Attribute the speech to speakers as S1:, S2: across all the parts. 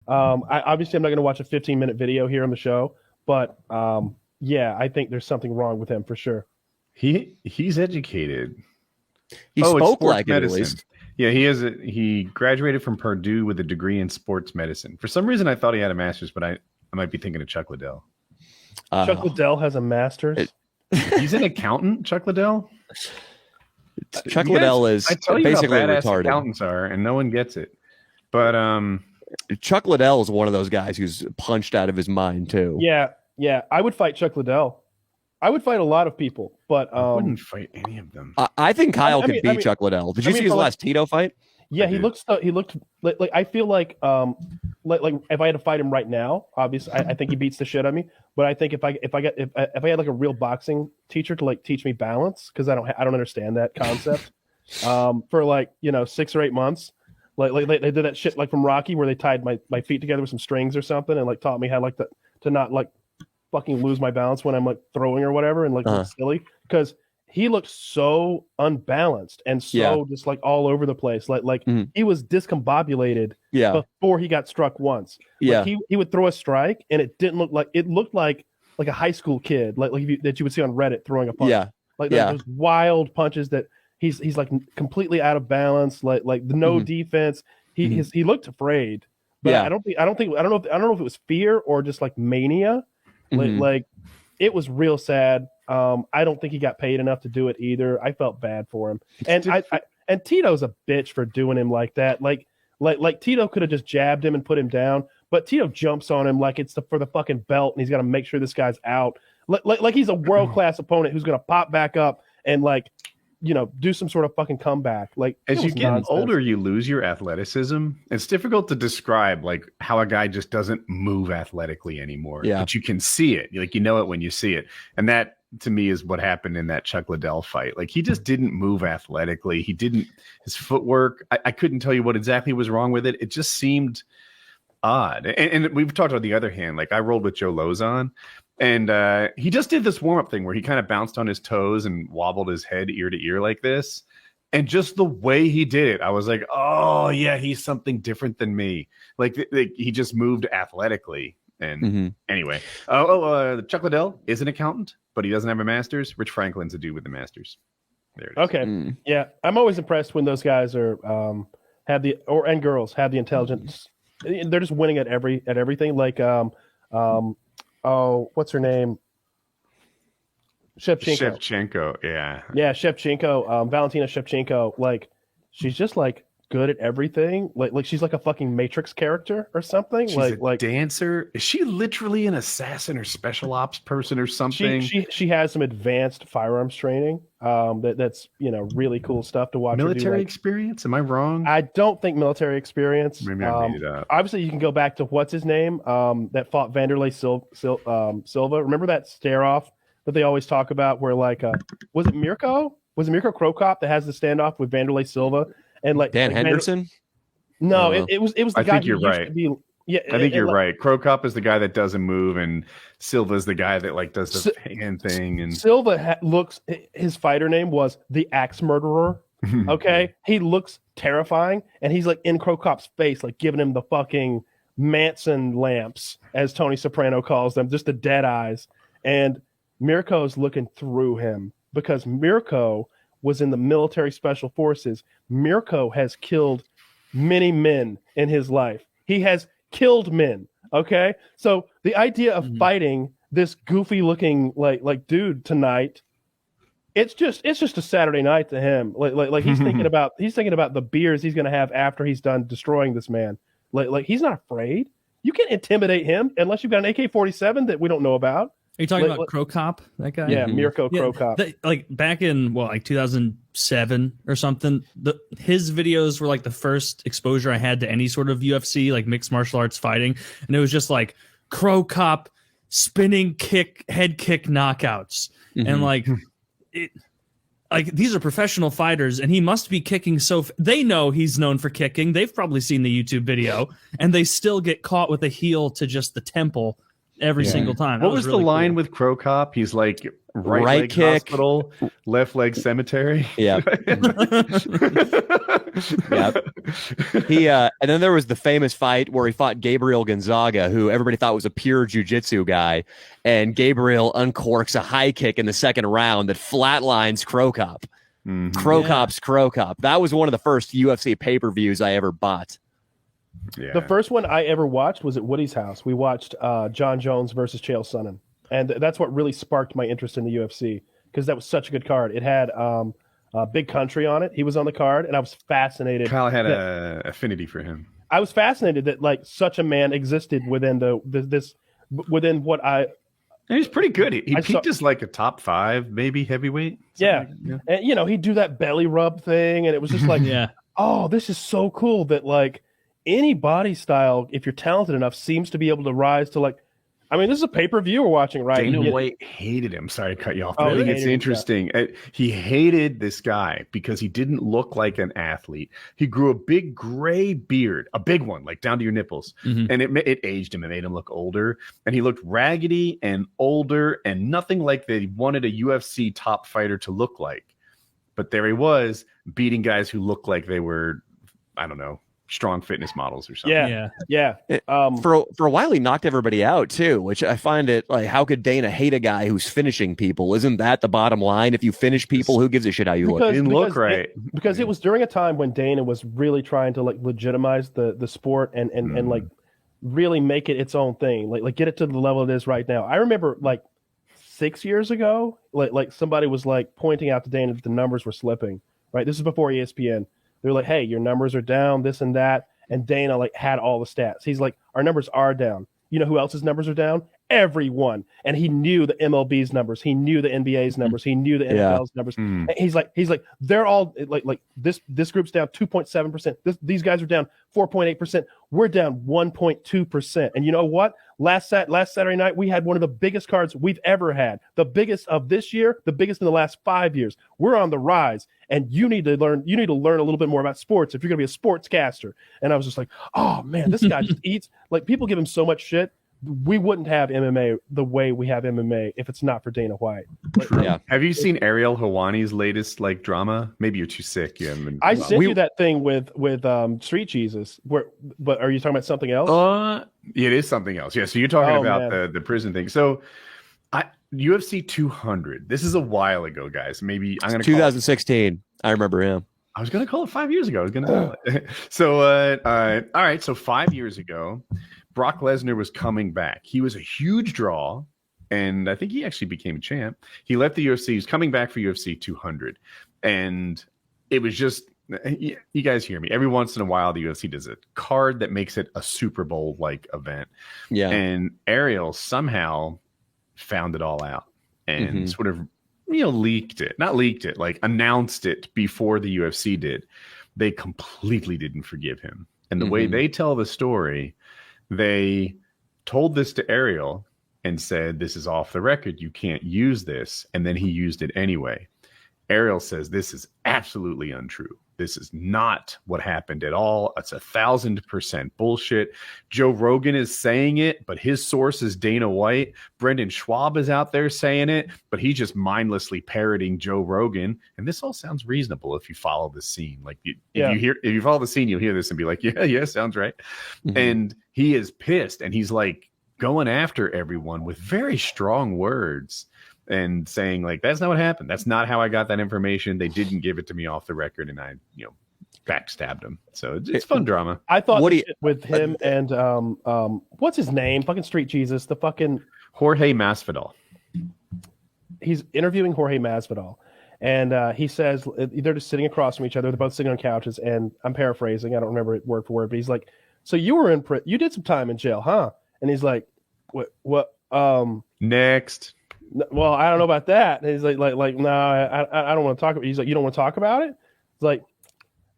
S1: Obviously I'm not going to watch a 15-minute video here on the show, but yeah, I think there's something wrong with him for sure.
S2: He's educated.
S3: He
S2: it's
S3: spoke
S2: sports
S3: like
S2: medicine.
S3: it at least.
S2: Yeah, he graduated from Purdue with a degree in sports medicine. For some reason, I thought he had a master's, but I might be thinking of Chuck Liddell.
S1: Chuck Liddell has a master's.
S2: He's an accountant, Chuck Liddell.
S3: Chuck Liddell is basically
S2: how badass
S3: retarded.
S2: Accountants are, and no one gets it. But
S3: Chuck Liddell is one of those guys who's punched out of his mind too.
S1: Yeah. I would fight Chuck Liddell. I would fight a lot of people, but
S2: I wouldn't fight any of them.
S3: I think Kyle could beat Chuck Liddell. Did you see his last Tito fight?
S1: Yeah, he looked like I feel like if I had to fight him right now, obviously I think he beats the shit out of me. But I think if I had like a real boxing teacher to like teach me balance, because I don't understand that concept, for like 6 or 8 months, like they did that shit like from Rocky where they tied my feet together with some strings or something and like taught me how like to not like fucking lose my balance when I'm like throwing or whatever and like look silly, because he looked so unbalanced and so just like all over the place. Like he was discombobulated before he got struck once. Like, he would throw a strike and it looked like a high school kid, that you would see on Reddit throwing a punch. Those wild punches that he's like completely out of balance, like no defense. He looked afraid. But I don't know if it was fear or just like mania. Like it was real sad. I don't think he got paid enough to do it either. I felt bad for him, and Tito's a bitch for doing him like that. Like Tito could have just jabbed him and put him down, but Tito jumps on him like it's for the fucking belt, and he's got to make sure this guy's out. Like he's a world class opponent who's gonna pop back up and do some sort of fucking comeback. Like
S2: as you get older, you lose your athleticism. It's difficult to describe like how a guy just doesn't move athletically anymore. But you can see it. Like it when you see it. And that to me is what happened in that Chuck Liddell fight. Like he just didn't move athletically. His footwork. I couldn't tell you what exactly was wrong with it. It just seemed odd. And we've talked about the other hand. Like I rolled with Joe Lozon. And he just did this warm-up thing where he kind of bounced on his toes and wobbled his head ear to ear like this. And just the way he did it, I was like, oh, yeah, he's something different than me. Like he just moved athletically. And anyway, Chuck Liddell is an accountant, but he doesn't have a master's. Rich Franklin's a dude with the master's. There it is.
S1: Okay. Yeah, I'm always impressed when those guys are and girls have the intelligence. They're just winning at everything. Like oh, what's her name?
S2: Shevchenko, yeah.
S1: Yeah, Shevchenko, Valentina Shevchenko. Like, she's just like good at everything. Like she's like a fucking Matrix character or something.
S2: She's a dancer. Is she literally an assassin or special ops person or something?
S1: She has some advanced firearms training. That's really cool stuff to watch.
S2: Military experience? Am I wrong?
S1: I don't think military experience.
S2: Maybe I made it up.
S1: Obviously, you can go back to what's his name that fought Vanderlei Silva. Remember that stare off that they always talk about? Where was it Mirko? Was it Mirko Cro Cop that has the standoff with Vanderlei Silva and
S3: Dan Henderson?
S1: No, it was the guy. I think
S2: you're right. I think you're right. Cro Cop is the guy that doesn't move, and Silva is the guy that does the hand thing. And
S1: Silva his fighter name was the Axe Murderer. Okay, he looks terrifying, and he's like in Cro Cop's face, like giving him the fucking Manson lamps, as Tony Soprano calls them, just the dead eyes. And Mirko's looking through him because Mirko was in the military special forces. Mirko has killed many men in his life. He has killed men. Okay, so the idea of fighting this goofy looking like dude tonight, it's just a Saturday night to him. Like he's thinking about the beers he's gonna have after he's done destroying this man. Like he's not afraid. You can't intimidate him unless you've got an AK-47 that we don't know about.
S4: Are you talking about Cro Cop, that guy?
S1: Yeah, Mirko Cro Cop.
S4: Like back in 2007 or something, his videos were like the first exposure I had to any sort of UFC, like mixed martial arts fighting, and it was just like Cro Cop spinning head kick knockouts, and these are professional fighters, and he must be kicking they know he's known for kicking. They've probably seen the YouTube video, and they still get caught with a heel to just the temple every single time.
S2: What was the line with Cro Cop? He's like, right leg
S3: kick,
S2: hospital, left leg cemetery.
S3: Yeah. Yep. He and then there was the famous fight where he fought Gabriel Gonzaga, who everybody thought was a pure jiu-jitsu guy, and Gabriel uncorks a high kick in the second round that flatlines Cro Cop. Cro Cop. That was one of the first UFC pay-per-views I ever bought.
S2: Yeah.
S1: The first one I ever watched was at Woody's house. We watched John Jones versus Chael Sonnen, and that's what really sparked my interest in the UFC, because that was such a good card. It had Big Country on it. He was on the card, and I was fascinated.
S2: Kyle had an affinity for him.
S1: I was fascinated that like such a man existed within within what I.
S2: And he's pretty good. He peaked as like a top 5, maybe heavyweight.
S1: Yeah. And he'd do that belly rub thing, and it was just like, oh, this is so cool that like any body style, if you're talented enough, seems to be able to rise to like. I mean, this is a pay-per-view we're watching, right?
S2: Dana White hated him. Sorry to cut you off.
S1: Oh,
S2: I think it's interesting. He hated this guy because he didn't look like an athlete. He grew a big gray beard, a big one, like down to your nipples. And it aged him and made him look older. And he looked raggedy and older and nothing like they wanted a UFC top fighter to look like. But there he was, beating guys who looked like they were, I don't know, strong fitness models or something.
S1: Yeah.
S3: For a while, he knocked everybody out too, which I find it like, how could Dana hate a guy who's finishing people? Isn't that the bottom line? If you finish people, who gives a shit how you look?
S2: He didn't look right.
S1: Because it was during a time when Dana was really trying to like legitimize the sport and like really make it its own thing, like get it to the level it is right now. I remember like 6 years ago, like somebody was like pointing out to Dana that the numbers were slipping. Right, this is before ESPN. They're like, hey, your numbers are down, this and that. And Dana like had all the stats. He's like, our numbers are down. You know who else's numbers are down? Everyone. And he knew the MLB's numbers. He knew the NBA's numbers. He knew the NFL's numbers. And he's like, they're all like this group's down 2.7%. These guys are down 4.8%. We're down 1.2%. And you know what? Last Saturday night, we had one of the biggest cards we've ever had. The biggest of this year, the biggest in the last 5 years. We're on the rise. And you need to learn a little bit more about sports if you're going to be a sportscaster. And I was just like, oh man, this guy just eats. Like, people give him so much shit. We wouldn't have MMA the way we have MMA if it's not for Dana White.
S3: Yeah.
S2: Have you seen Ariel Helwani's latest like drama? Maybe you're too sick. You haven't been.
S1: I sent you that thing with Street Jesus. But are you talking about something else?
S2: It is something else. Yeah. So you're talking about the prison thing. So UFC 200. This is a while ago, guys. Maybe I'm going to
S3: 2016. I remember him.
S2: I was going to call it 5 years ago. I was going to. So all right. So 5 years ago, Brock Lesnar was coming back. He was a huge draw, and I think he actually became champ. He left the UFC. He was coming back for UFC 200, and it was just, you guys hear me. Every once in a while, the UFC does a card that makes it a Super Bowl like event.
S3: Yeah,
S2: and Ariel somehow found it all out and sort of not leaked it, like announced it before the UFC did. They completely didn't forgive him, and the way they tell the story. They told this to Ariel and said, this is off the record. You can't use this. And then he used it anyway. Ariel says, this is absolutely untrue. This is not what happened at all. It's 1,000% bullshit. Joe Rogan is saying it, but his source is Dana White. Brendan Schwab is out there saying it, but he's just mindlessly parroting Joe Rogan. And this all sounds reasonable if you follow the scene. Like if you follow the scene, you'll hear this and be like, yeah, sounds right. And he is pissed, and he's like going after everyone with very strong words. And saying like, that's not what happened. That's not how I got that information. They didn't give it to me off the record, and I, backstabbed him. So it's fun drama.
S1: I thought with him and what's his name? Fucking Street Jesus, the fucking
S2: Jorge Masvidal.
S1: He's interviewing Jorge Masvidal, and he says they're just sitting across from each other. They're both sitting on couches, and I'm paraphrasing. I don't remember it word for word, but he's like, "So you were you did some time in jail, huh?" And he's like, "What?
S2: Next."
S1: Well, I don't know about that. And he's like, no, I don't want to talk about it. He's like, you don't want to talk about it? It's like,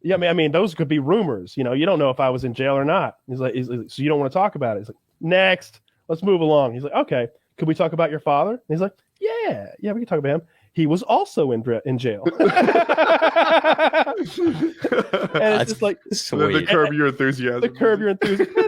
S1: yeah, I mean, those could be rumors. You don't know if I was in jail or not. He's like, so you don't want to talk about it? He's like, next, let's move along. He's like, okay, could we talk about your father? And he's like, yeah, we can talk about him. He was also in jail. And it's just like,
S2: the Curb Your Enthusiasm.
S1: The Curb Your Enthusiasm.